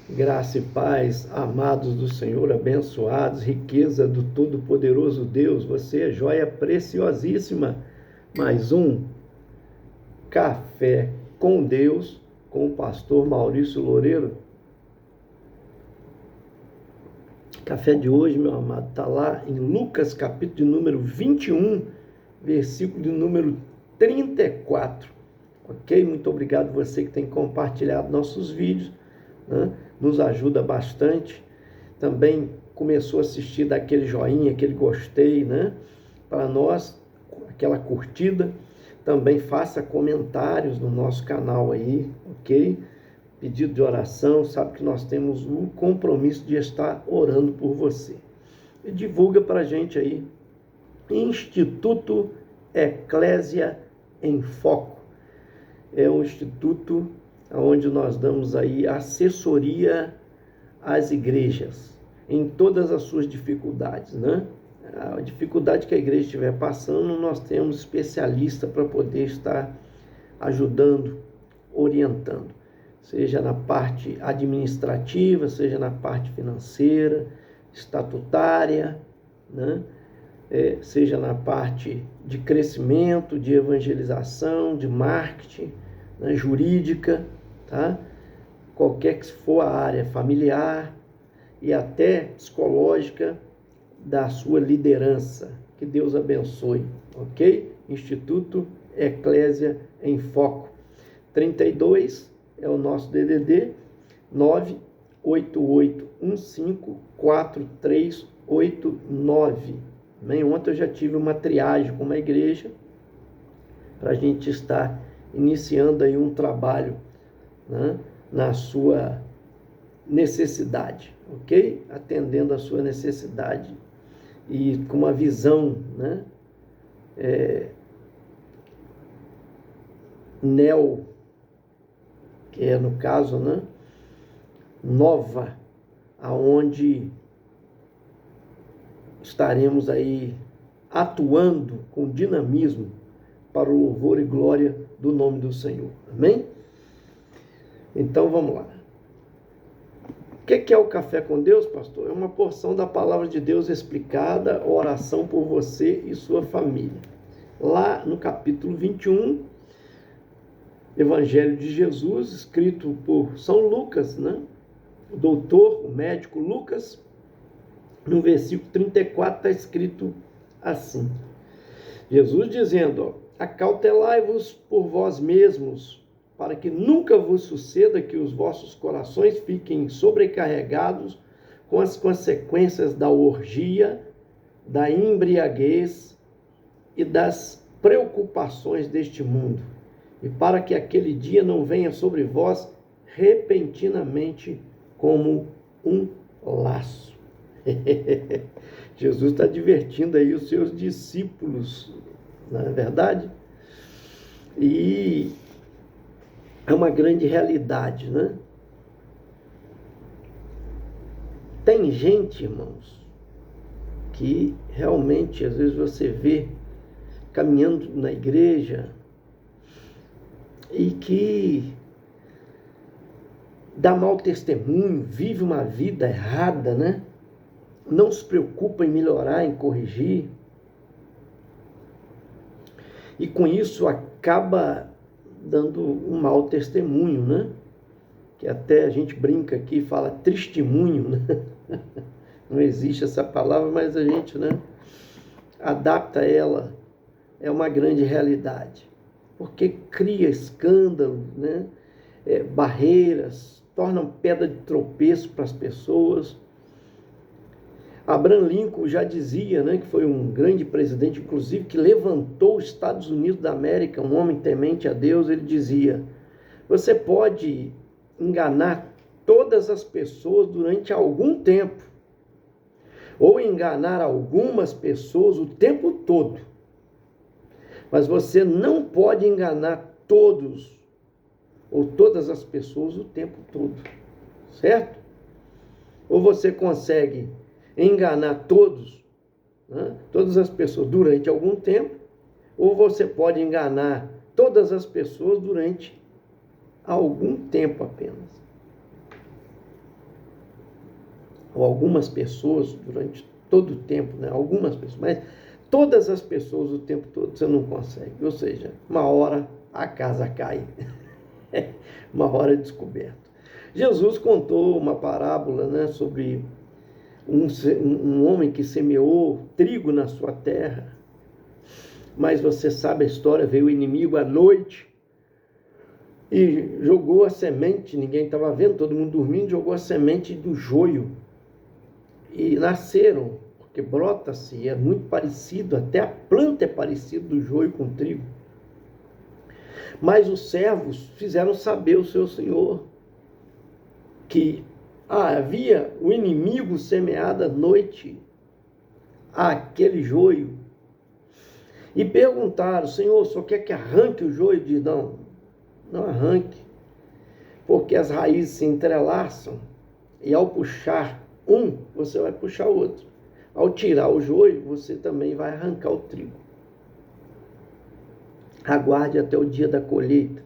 Graça e paz, amados do Senhor, abençoados, riqueza do Todo-Poderoso Deus, você é joia preciosíssima. Mais um Café com Deus, com o pastor Maurício Loureiro. Café de hoje, meu amado, está lá em Lucas, capítulo de número 21, versículo de número 34. Ok? Muito obrigado você que tem compartilhado nossos vídeos, né? Nos ajuda bastante. Também começou a assistir, daquele joinha, aquele gostei, né? Para nós, aquela curtida. Também faça comentários no nosso canal aí, ok? Pedido de oração, sabe que nós temos o compromisso de estar orando por você. E divulga para a gente aí, Instituto Eclésia em Foco. É um instituto onde nós damos aí assessoria às igrejas, em todas as suas dificuldades, né? A dificuldade que a igreja estiver passando, nós temos especialista para poder estar ajudando, orientando, seja na parte administrativa, seja na parte financeira, estatutária, né? Seja na parte de crescimento, de evangelização, de marketing, né? Jurídica, tá? Qualquer que for a área familiar e até psicológica da sua liderança. Que Deus abençoe, ok? Instituto Eclésia em Foco. 32 é o nosso DDD, 988154389. Ontem eu já tive uma triagem com uma igreja para a gente estar iniciando aí um trabalho, né, na sua necessidade, ok? Atendendo a sua necessidade e com uma visão, né, que é no caso, né, nova, aonde estaremos aí atuando com dinamismo para o louvor e glória do nome do Senhor. Amém? Então vamos lá. O que é o Café com Deus, pastor? É uma porção da palavra de Deus explicada, oração por você e sua família. Lá no capítulo 21, Evangelho de Jesus, escrito por São Lucas, né? O doutor, o médico Lucas, no versículo 34 está escrito assim: Jesus dizendo, acautelai-vos por vós mesmos, para que nunca vos suceda que os vossos corações fiquem sobrecarregados com as consequências da orgia, da embriaguez e das preocupações deste mundo, e para que aquele dia não venha sobre vós repentinamente como um laço. Jesus está divertindo aí os seus discípulos, não é verdade? E é uma grande realidade, né? Tem gente, irmãos, que realmente, às vezes você vê caminhando na igreja e que dá mau testemunho, vive uma vida errada, né? Não se preocupa em melhorar, em corrigir. E com isso acaba dando um mau testemunho, né? Que até a gente brinca aqui, fala testemunho, né? Não existe essa palavra, mas a gente, né, adapta ela. É uma grande realidade. Porque cria escândalo, né? Barreiras, torna pedra de tropeço para as pessoas. Abraham Lincoln já dizia, né, que foi um grande presidente, inclusive, que levantou os Estados Unidos da América, um homem temente a Deus. Ele dizia, você pode enganar todas as pessoas durante algum tempo, ou enganar algumas pessoas o tempo todo, mas você não pode enganar todos, ou todas as pessoas o tempo todo, certo? Ou você consegue enganar todos, né, todas as pessoas durante algum tempo, ou você pode enganar todas as pessoas durante algum tempo apenas. ou algumas pessoas durante todo o tempo, né? Algumas pessoas, mas todas as pessoas o tempo todo você não consegue. Ou seja, uma hora a casa cai, uma hora é descoberto. Jesus contou uma parábola, né, sobre um homem que semeou trigo na sua terra, mas você sabe a história, veio o inimigo à noite e jogou a semente, ninguém estava vendo, todo mundo dormindo, jogou a semente do joio e nasceram, porque brota-se, é muito parecido, até a planta é parecida do joio com o trigo. Mas os servos fizeram saber ao seu senhor que havia o inimigo semeado à noite aquele joio. E perguntaram: Senhor, o senhor quer que arranque o joio? Diz: não, não arranque, porque as raízes se entrelaçam e ao puxar um, você vai puxar o outro. Ao tirar o joio, você também vai arrancar o trigo. Aguarde até o dia da colheita.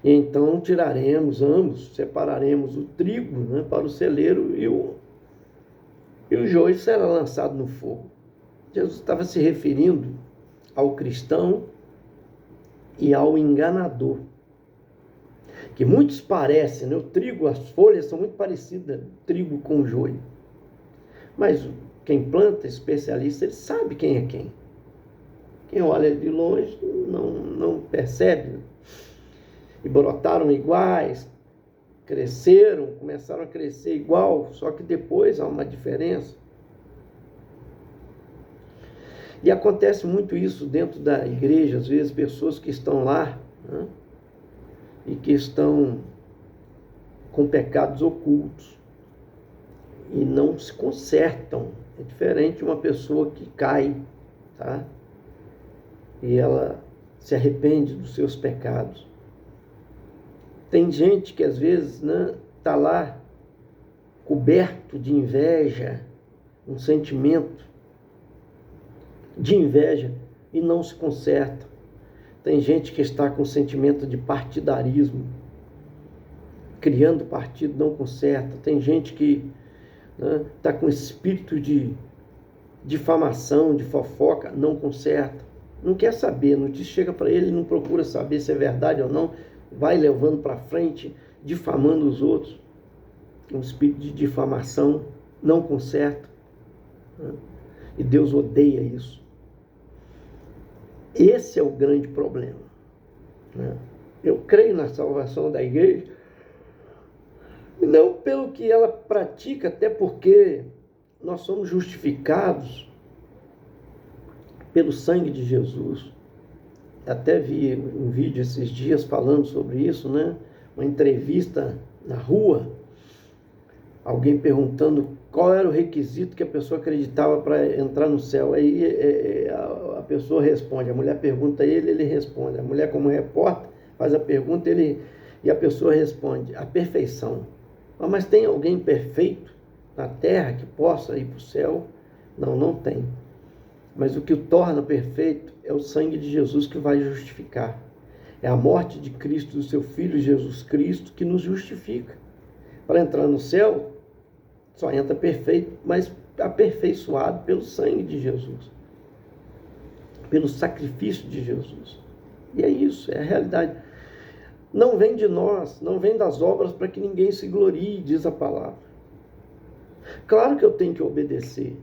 E então tiraremos ambos, separaremos o trigo, né, para o celeiro e o joio será lançado no fogo. Jesus estava se referindo ao cristão e ao enganador. Que muitos parecem, né? O trigo, as folhas são muito parecidas, trigo com joio. Mas quem planta, especialista, ele sabe quem é quem. Quem olha de longe não percebe. E brotaram iguais, cresceram, começaram a crescer igual, só que depois há uma diferença. E acontece muito isso dentro da igreja, às vezes pessoas que estão lá, né, e que estão com pecados ocultos e não se consertam. É diferente de uma pessoa que cai, tá? E ela se arrepende dos seus pecados. Tem gente que às vezes, né, tá lá coberto de inveja, um sentimento de inveja e não se conserta. Tem gente que está com sentimento de partidarismo, criando partido, não conserta. Tem gente que está com espírito de difamação, de fofoca, não conserta. Não quer saber, a notícia chega para ele, não procura saber se é verdade ou não, vai levando para frente, difamando os outros. Um espírito de difamação, não conserta. E Deus odeia isso. Esse é o grande problema. Eu creio na salvação da igreja, não pelo que ela pratica, até porque nós somos justificados pelo sangue de Jesus. Até vi um vídeo esses dias falando sobre isso, né? Uma entrevista na rua, alguém perguntando qual era o requisito que a pessoa acreditava para entrar no céu. Aí a pessoa responde, a mulher pergunta a ele, ele responde. A mulher, como repórter, faz a pergunta e a pessoa responde: a perfeição. Mas tem alguém perfeito na terra que possa ir para o céu? Não, não tem. Mas o que o torna perfeito é o sangue de Jesus que vai justificar. É a morte de Cristo, do seu Filho Jesus Cristo, que nos justifica. Para entrar no céu, só entra perfeito, mas aperfeiçoado pelo sangue de Jesus, pelo sacrifício de Jesus. E é isso, é a realidade. Não vem de nós, não vem das obras para que ninguém se glorie, diz a palavra. Claro que eu tenho que obedecer.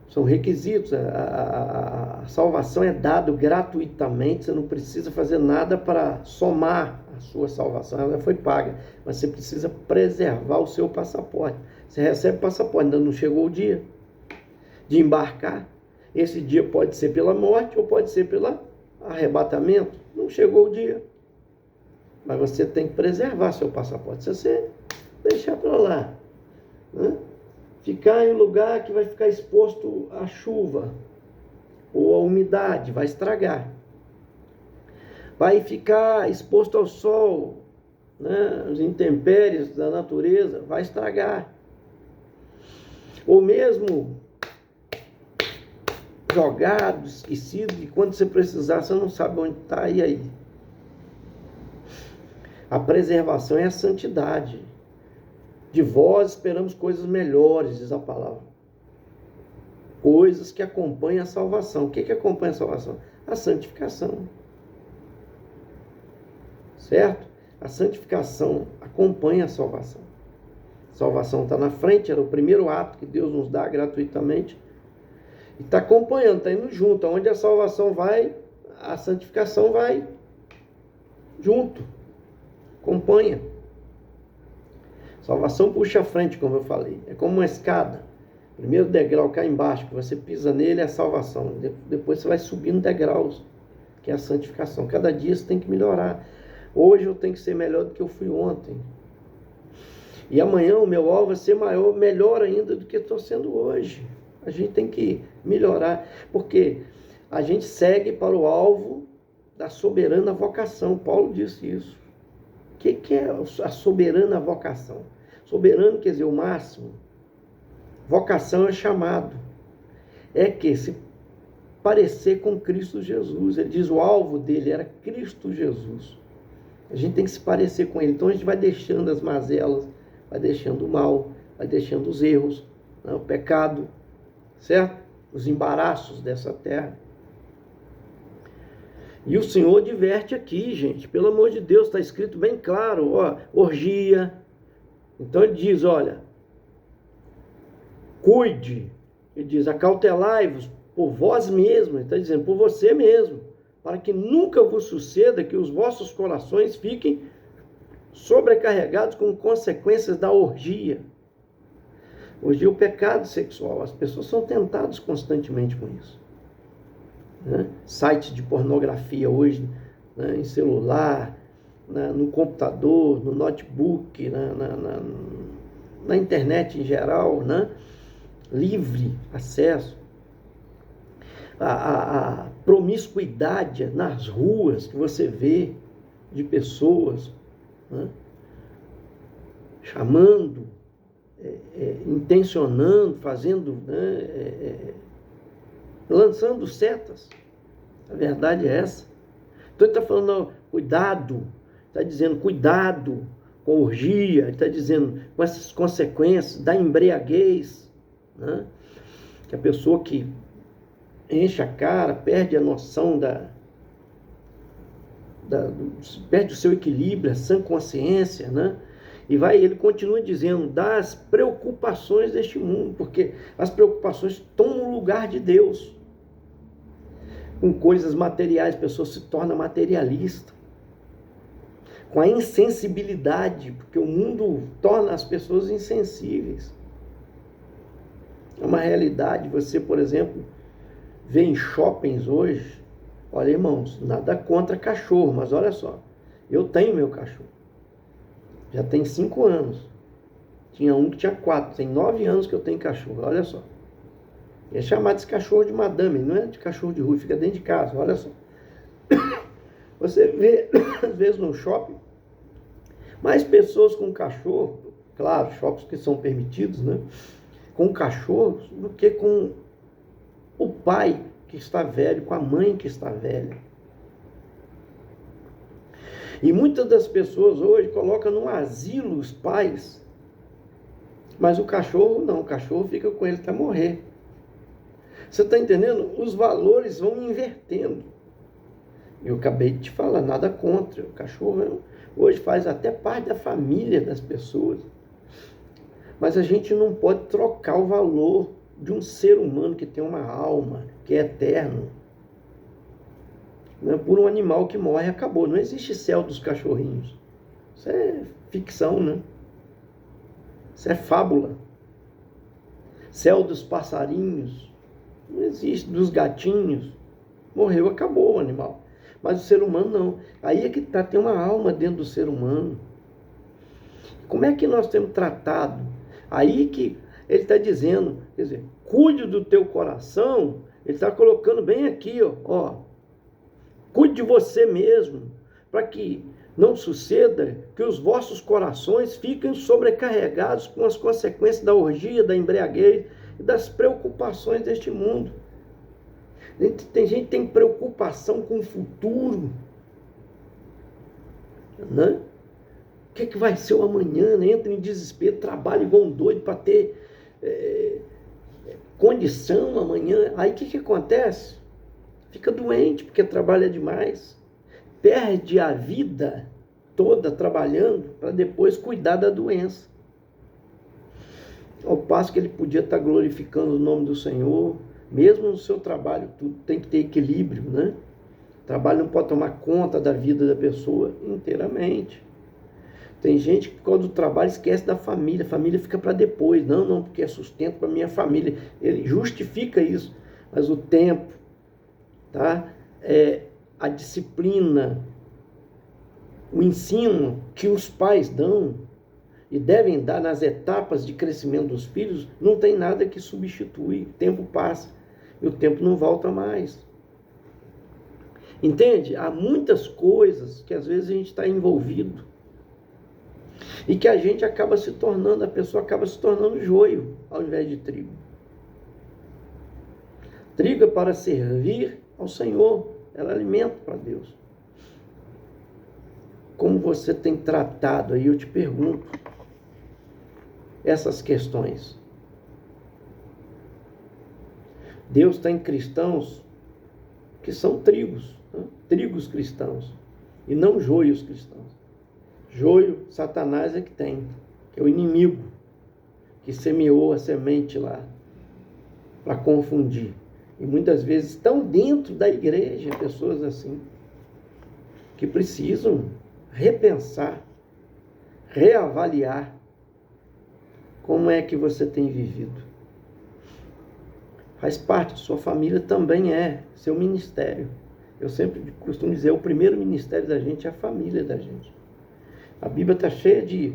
São requisitos. A salvação é dada gratuitamente, você não precisa fazer nada para somar a sua salvação, ela foi paga, mas você precisa preservar o seu passaporte. Você recebe o passaporte, ainda não chegou o dia de embarcar. Esse dia pode ser pela morte ou pode ser pelo arrebatamento. Não chegou o dia, mas você tem que preservar seu passaporte. Se você deixar para lá, ficar em um lugar que vai ficar exposto à chuva ou à umidade, vai estragar. Vai ficar exposto ao sol, as intempéries da natureza, vai estragar. Ou mesmo jogado, esquecido, e quando você precisar, você não sabe onde está, e aí? A preservação é a santidade. De vós esperamos coisas melhores, diz a palavra. Coisas que acompanham a salvação. O que acompanha a salvação? A santificação. Certo? A santificação acompanha a salvação. A salvação está na frente, era o primeiro ato que Deus nos dá gratuitamente. E está acompanhando, está indo junto. Onde a salvação vai, a santificação vai junto. Acompanha. Salvação puxa a frente, como eu falei. É como uma escada. Primeiro degrau cá embaixo, que você pisa nele, é a salvação. Depois você vai subindo degraus, que é a santificação. Cada dia você tem que melhorar. Hoje eu tenho que ser melhor do que eu fui ontem. E amanhã o meu alvo é ser melhor ainda do que eu estou sendo hoje. A gente tem que melhorar, porque a gente segue para o alvo da soberana vocação. Paulo disse isso. O que é a soberana vocação? Soberano quer dizer o máximo. Vocação é chamado. É que se parecer com Cristo Jesus. Ele diz o alvo dele era Cristo Jesus. A gente tem que se parecer com ele. Então a gente vai deixando as mazelas, vai deixando o mal, vai deixando os erros, né, o pecado, certo? Os embaraços dessa terra. E o Senhor diverte aqui, gente. Pelo amor de Deus, está escrito bem claro, ó, orgia. Então ele diz, olha, cuide. Ele diz, acautelai-vos por vós mesmos. Ele está dizendo, por você mesmo. Para que nunca vos suceda que os vossos corações fiquem sobrecarregados com consequências da orgia. Orgia é o pecado sexual. As pessoas são tentadas constantemente com isso. Né? Sites de pornografia hoje, né? Em celular, no computador, no notebook, na internet em geral, né? Livre acesso. A promiscuidade nas ruas que você vê de pessoas, né? Chamando, intencionando, fazendo, né? Lançando setas. A verdade é essa. Então ele está falando, não, cuidado, está dizendo cuidado com orgia, ele está dizendo com essas consequências da embriaguez, né? Que a pessoa que enche a cara, perde a noção perde o seu equilíbrio, a sã consciência, né? E ele continua dizendo das preocupações deste mundo, porque as preocupações tomam o lugar de Deus. Com coisas materiais, a pessoa se torna materialista. Com a insensibilidade, porque o mundo torna as pessoas insensíveis. É uma realidade. Você, por exemplo, vê em shoppings hoje, olha, irmãos, nada contra cachorro, mas olha só, eu tenho meu cachorro. Já tem 5 anos. Tinha um que tinha 4. Tem 9 anos que eu tenho cachorro. Olha só. É chamado esse cachorro de madame. Não é de cachorro de rua. Fica dentro de casa. Olha só. Você vê, às vezes, no shopping, mais pessoas com cachorro. Claro, shoppings que são permitidos, né? Com cachorros, do que com o pai que está velho, com a mãe que está velha. E muitas das pessoas hoje colocam no asilo os pais, mas o cachorro não, o cachorro fica com ele até morrer. Você está entendendo? Os valores vão invertendo. Eu acabei de te falar, nada contra. O cachorro hoje faz até parte da família das pessoas. Mas a gente não pode trocar o valor de um ser humano que tem uma alma, que é eterno, por um animal que morre e acabou. Não existe céu dos cachorrinhos. Isso é ficção, né? Isso é fábula. Céu dos passarinhos. Não existe. Dos gatinhos. Morreu, acabou o animal. Mas o ser humano não. Aí é que tá, tem uma alma dentro do ser humano. Como é que nós temos tratado? Aí que ele está dizendo, quer dizer, cuide do teu coração. Ele está colocando bem aqui, ó. Cuide de você mesmo, para que não suceda que os vossos corações fiquem sobrecarregados com as consequências da orgia, da embriaguez e das preocupações deste mundo. Tem gente que tem preocupação com o futuro, né? que é que vai ser o amanhã, né? Entra em desespero, trabalha igual um doido para ter condição amanhã. Aí o que acontece? Fica doente porque trabalha demais, perde a vida toda trabalhando para depois cuidar da doença. Ao passo que ele podia estar glorificando o nome do Senhor, mesmo no seu trabalho, tudo tem que ter equilíbrio, né? O trabalho não pode tomar conta da vida da pessoa inteiramente. Tem gente que por causa do trabalho esquece da família, a família fica para depois. Não, porque é sustento para minha família. Ele justifica isso, mas o tempo, tá? A disciplina, o ensino que os pais dão e devem dar nas etapas de crescimento dos filhos, não tem nada que substitui. O tempo passa e o tempo não volta mais. Entende? Há muitas coisas que às vezes a gente está envolvido e que a gente acaba se tornando, a pessoa acaba se tornando joio ao invés de trigo. Trigo é para servir ao Senhor, ela é alimento para Deus. Como você tem tratado aí, eu te pergunto, essas questões? Deus tem cristãos que são trigos, né? Trigos cristãos, e não joios cristãos. Joio, Satanás é que tem, que é o inimigo, que semeou a semente lá, para confundir. E muitas vezes estão dentro da igreja pessoas assim, que precisam repensar, reavaliar como é que você tem vivido. Faz parte, sua família também é seu ministério. Eu sempre costumo dizer, o primeiro ministério da gente é a família da gente. A Bíblia está cheia de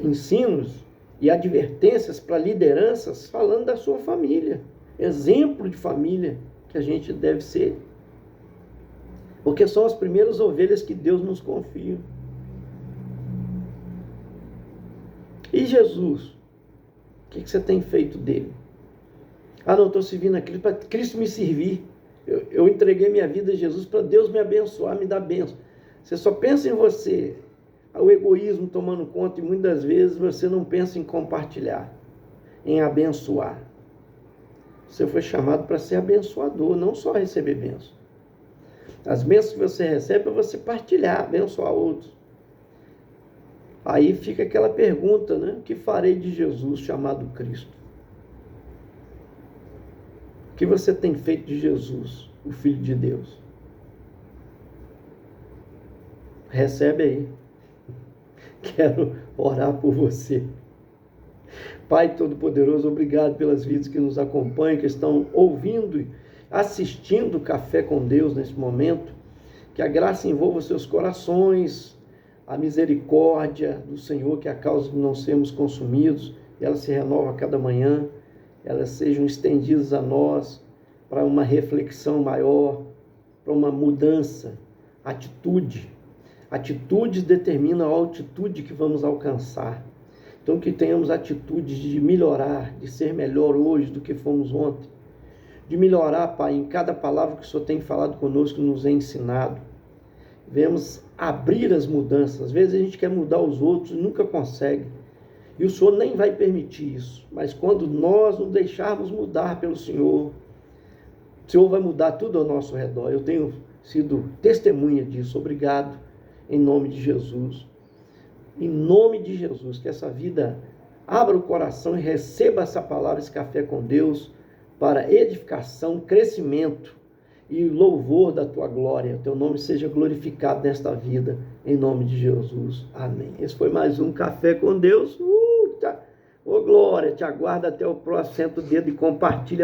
ensinos e advertências para lideranças falando da sua família. Exemplo de família que a gente deve ser. Porque são as primeiras ovelhas que Deus nos confia. E Jesus? O que você tem feito dele? Não, estou servindo a Cristo para Cristo me servir. Eu entreguei minha vida a Jesus para Deus me abençoar, me dar bênção. Você só pensa em você, o egoísmo tomando conta, e muitas vezes você não pensa em compartilhar, em abençoar. Você foi chamado para ser abençoador, não só receber bênção. As bênçãos que você recebe é para você partilhar, abençoar outros. Aí fica aquela pergunta, né? O que farei de Jesus chamado Cristo? O que você tem feito de Jesus, o Filho de Deus? Recebe aí. Quero orar por você. Pai Todo-Poderoso, obrigado pelas vidas que nos acompanham, que estão ouvindo e assistindo o Café com Deus nesse momento. Que a graça envolva seus corações, a misericórdia do Senhor, que é a causa de não sermos consumidos, ela se renova a cada manhã, elas sejam estendidas a nós para uma reflexão maior, para uma mudança, atitude. Atitudes determinam a altitude que vamos alcançar. Então que tenhamos atitudes de melhorar, de ser melhor hoje do que fomos ontem. De melhorar, Pai, em cada palavra que o Senhor tem falado conosco, nos ensinado. Devemos abrir as mudanças. Às vezes a gente quer mudar os outros e nunca consegue. E o Senhor nem vai permitir isso. Mas quando nós nos deixarmos mudar pelo Senhor, o Senhor vai mudar tudo ao nosso redor. Eu tenho sido testemunha disso. Obrigado, em nome de Jesus. Em nome de Jesus, que essa vida abra o coração e receba essa palavra, esse café com Deus, para edificação, crescimento e louvor da tua glória. Teu nome seja glorificado nesta vida, em nome de Jesus. Amém. Esse foi mais um Café com Deus. Ô glória, te aguardo até o próximo. Senta o dedo e compartilha.